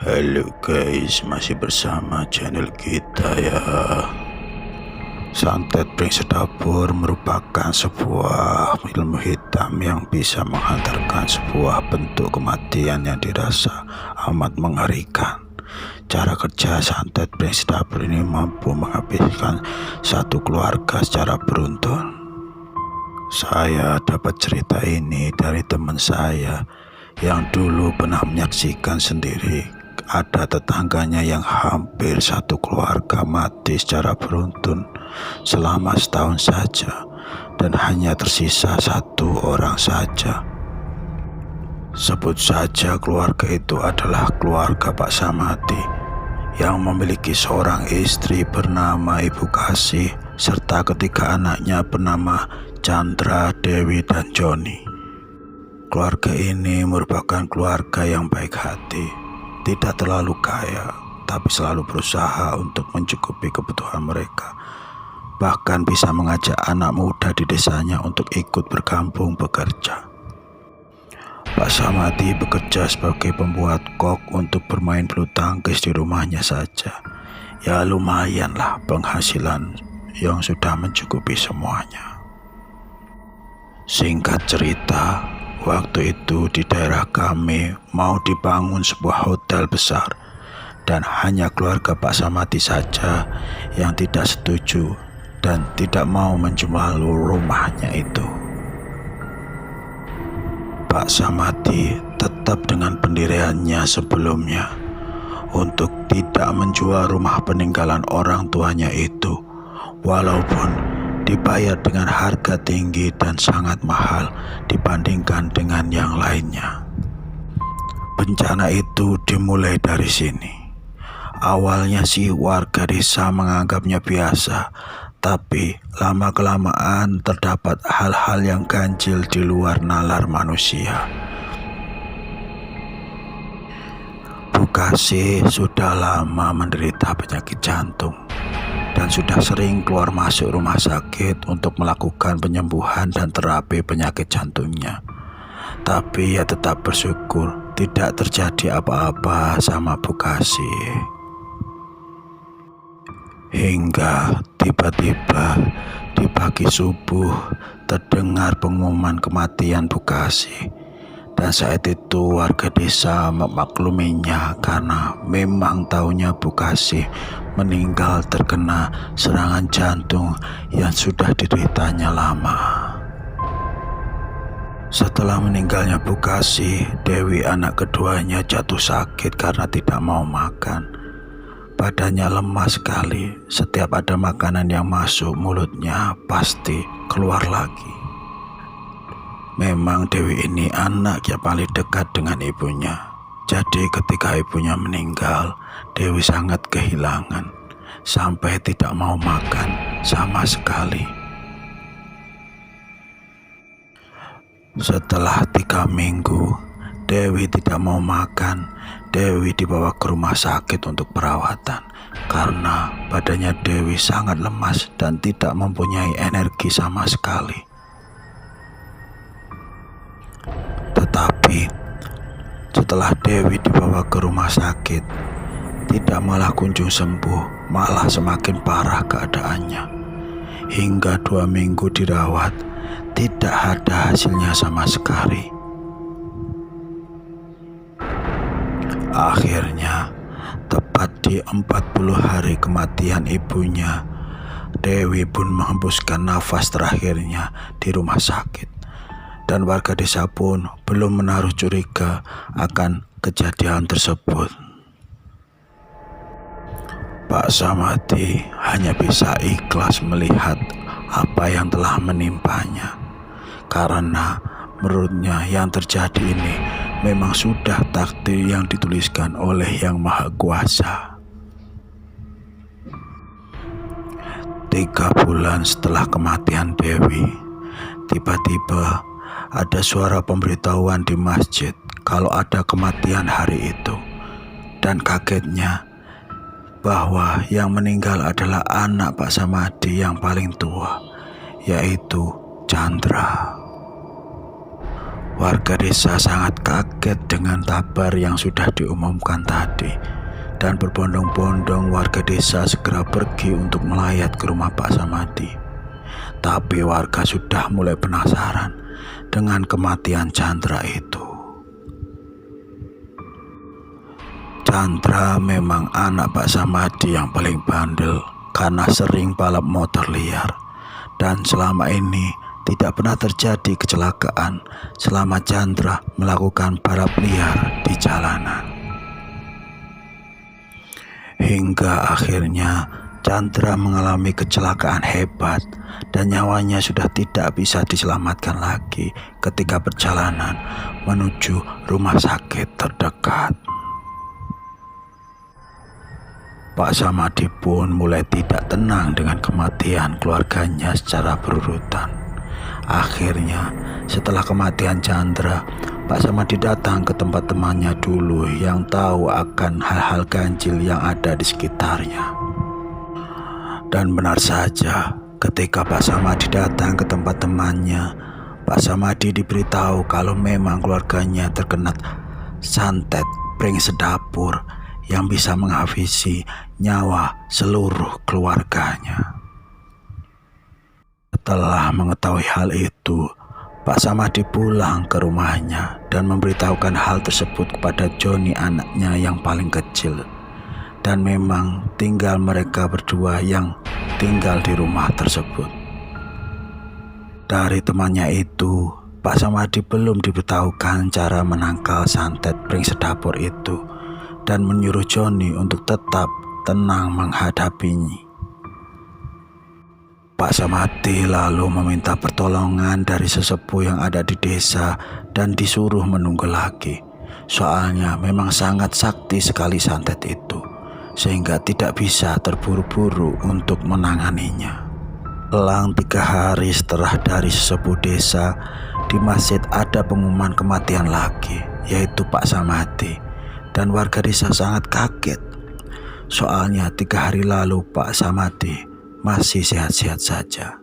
Halo guys, masih bersama channel kita ya. Santet Brengsek Dapur merupakan sebuah ilmu hitam yang bisa menghantarkan sebuah bentuk kematian yang dirasa amat mengerikan. Cara kerja santet Brengsek Dapur ini mampu menghabiskan satu keluarga secara beruntun. Saya dapat cerita ini dari teman saya yang dulu pernah menyaksikan sendiri ada tetangganya yang hampir satu keluarga mati secara beruntun selama setahun saja, dan hanya tersisa satu orang saja. Sebut saja keluarga itu adalah keluarga Pak Samadi yang memiliki seorang istri bernama Ibu Kasih serta ketiga anaknya bernama Chandra, Dewi, dan Joni. Keluarga ini merupakan keluarga yang baik hati, tidak terlalu kaya, tapi selalu berusaha untuk mencukupi kebutuhan mereka. Bahkan bisa mengajak anak muda di desanya untuk ikut bergabung bekerja. Pak Samadi bekerja sebagai pembuat kok untuk bermain bulu tangkis di rumahnya saja. Ya lumayanlah penghasilan yang sudah mencukupi semuanya. Singkat cerita, waktu itu di daerah kami mau dibangun sebuah hotel besar, dan hanya keluarga Pak Samadi saja yang tidak setuju dan tidak mau menjual rumahnya itu. Pak Samadi tetap dengan pendiriannya sebelumnya untuk tidak menjual rumah peninggalan orang tuanya itu, walaupun dibayar dengan harga tinggi dan sangat mahal dibandingkan dengan yang lainnya. Bencana itu dimulai dari sini. Awalnya sih warga desa menganggapnya biasa, tapi lama-kelamaan terdapat hal-hal yang ganjil di luar nalar manusia. Bu Kasih sudah lama menderita penyakit jantung dan sudah sering keluar masuk rumah sakit untuk melakukan penyembuhan dan terapi penyakit jantungnya. Tapi ia tetap bersyukur tidak terjadi apa-apa sama Bu Kasih. Hingga tiba-tiba di pagi subuh terdengar pengumuman kematian Bu Kasih. Dan saat itu warga desa memakluminya karena memang tahunya Bu Kasih meninggal terkena serangan jantung yang sudah dideritanya lama. Setelah meninggalnya Bu Kasih, Dewi anak keduanya jatuh sakit karena tidak mau makan. Badannya lemah sekali, setiap ada makanan yang masuk mulutnya pasti keluar lagi. Memang Dewi ini anak yang paling dekat dengan ibunya. Jadi ketika ibunya meninggal, Dewi sangat kehilangan, sampai tidak mau makan sama sekali. Setelah 3 minggu, Dewi tidak mau makan. Dewi dibawa ke rumah sakit untuk perawatan karena badannya Dewi sangat lemas dan tidak mempunyai energi sama sekali. Tetapi setelah Dewi dibawa ke rumah sakit, tidak malah kunjung sembuh, malah semakin parah keadaannya. Hingga 2 minggu dirawat, tidak ada hasilnya sama sekali. Akhirnya, tepat di 40 hari kematian ibunya, Dewi pun menghembuskan nafas terakhirnya di rumah sakit. Dan warga desa pun belum menaruh curiga akan kejadian tersebut. Pak Samadi hanya bisa ikhlas melihat apa yang telah menimpanya, karena menurutnya yang terjadi ini memang sudah takdir yang dituliskan oleh Yang Maha Kuasa. 3 bulan setelah kematian Dewi, tiba-tiba ada suara pemberitahuan di masjid kalau ada kematian hari itu. Dan kagetnya bahwa yang meninggal adalah anak Pak Samadi yang paling tua, yaitu Chandra. Warga desa sangat kaget dengan kabar yang sudah diumumkan tadi, dan berbondong-bondong warga desa segera pergi untuk melayat ke rumah Pak Samadi. Tapi warga sudah mulai penasaran dengan kematian Chandra itu. Chandra memang anak Pak Samadi yang paling bandel karena sering balap motor liar, dan selama ini tidak pernah terjadi kecelakaan selama Chandra melakukan balap liar di jalanan. Hingga akhirnya Chandra mengalami kecelakaan hebat dan nyawanya sudah tidak bisa diselamatkan lagi ketika perjalanan menuju rumah sakit terdekat. Pak Samadi pun mulai tidak tenang dengan kematian keluarganya secara berurutan. Akhirnya, setelah kematian Chandra, Pak Samadi datang ke tempat temannya dulu yang tahu akan hal-hal ganjil yang ada di sekitarnya. Dan benar saja, ketika Pak Samadi datang ke tempat temannya, Pak Samadi diberitahu kalau memang keluarganya terkena santet pring sedapur yang bisa menghabisi nyawa seluruh keluarganya. Setelah mengetahui hal itu, Pak Samadi pulang ke rumahnya dan memberitahukan hal tersebut kepada Joni, anaknya yang paling kecil. Dan memang tinggal mereka berdua yang tinggal di rumah tersebut. Dari temannya itu, Pak Samadi belum diberitahukan cara menangkal santet pring sedapur itu dan menyuruh Joni untuk tetap tenang menghadapinya. Pak Samadi lalu meminta pertolongan dari sesepuh yang ada di desa dan disuruh menunggu lagi. Soalnya memang sangat sakti sekali santet itu, sehingga tidak bisa terburu-buru untuk menanganinya. Selang 3 hari setelah dari sesepuh desa, di masjid ada pengumuman kematian lagi, yaitu Pak Samadi. Dan warga desa sangat kaget, soalnya 3 hari lalu Pak Samadi masih sehat-sehat saja.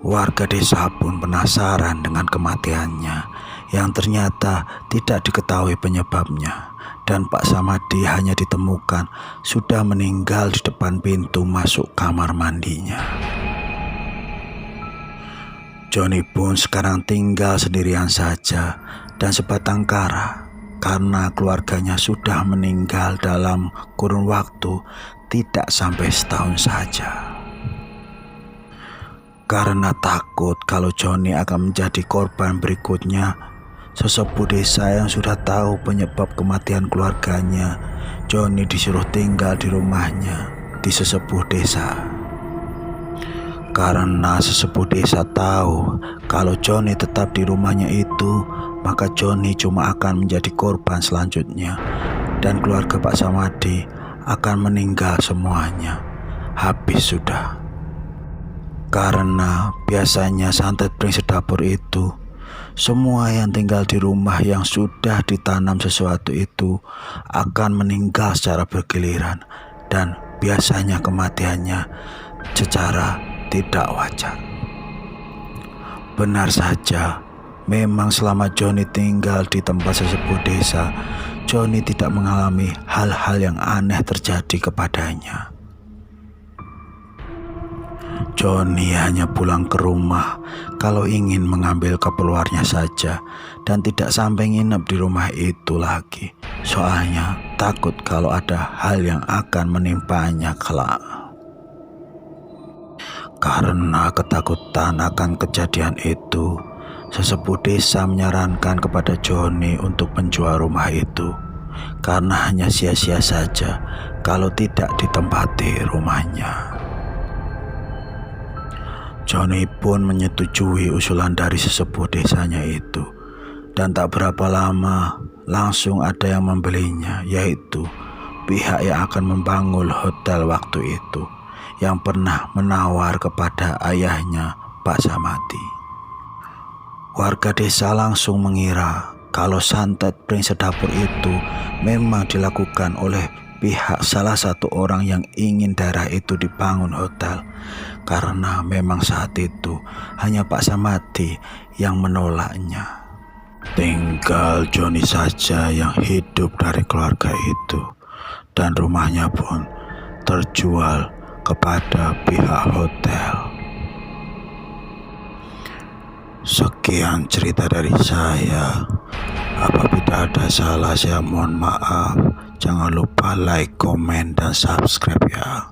Warga desa pun penasaran dengan kematiannya yang ternyata tidak diketahui penyebabnya, dan Pak Samadi hanya ditemukan sudah meninggal di depan pintu masuk kamar mandinya. Joni pun sekarang tinggal sendirian saja dan sebatang kara karena keluarganya sudah meninggal dalam kurun waktu tidak sampai setahun saja. Karena takut kalau Joni akan menjadi korban berikutnya, sesepuh desa yang sudah tahu penyebab kematian keluarganya, Joni disuruh tinggal di rumahnya di sesepuh desa. Karena sesepuh desa tahu kalau Joni tetap di rumahnya itu, maka Joni cuma akan menjadi korban selanjutnya, dan keluarga Pak Samadi akan meninggal semuanya. Habis sudah. Karena biasanya santet pring sedapur itu, semua yang tinggal di rumah yang sudah ditanam sesuatu itu akan meninggal secara bergiliran, dan biasanya kematiannya secara tidak wajar. Benar saja, memang selama Joni tinggal di tempat sesepuh desa, Joni tidak mengalami hal-hal yang aneh terjadi kepadanya. Joni hanya pulang ke rumah kalau ingin mengambil keperluannya saja dan tidak sampai nginep di rumah itu lagi. Soalnya takut kalau ada hal yang akan menimpanya kelak. Karena ketakutan akan kejadian itu, sesepuh desa menyarankan kepada Joni untuk menjual rumah itu, karena hanya sia-sia saja kalau tidak ditempati rumahnya. Joni pun menyetujui usulan dari sesepuh desanya itu, dan tak berapa lama langsung ada yang membelinya, yaitu pihak yang akan membangun hotel waktu itu yang pernah menawar kepada ayahnya Pak Samadi. Warga desa langsung mengira kalau santet pring sedapur itu memang dilakukan oleh pihak salah satu orang yang ingin daerah itu dibangun hotel, karena memang saat itu hanya Pak Samadi yang menolaknya. Tinggal Joni saja yang hidup dari keluarga itu, dan rumahnya pun terjual kepada pihak hotel. Sekian cerita dari saya. Apabila ada salah, saya mohon maaf. Jangan lupa like, komen, dan subscribe ya.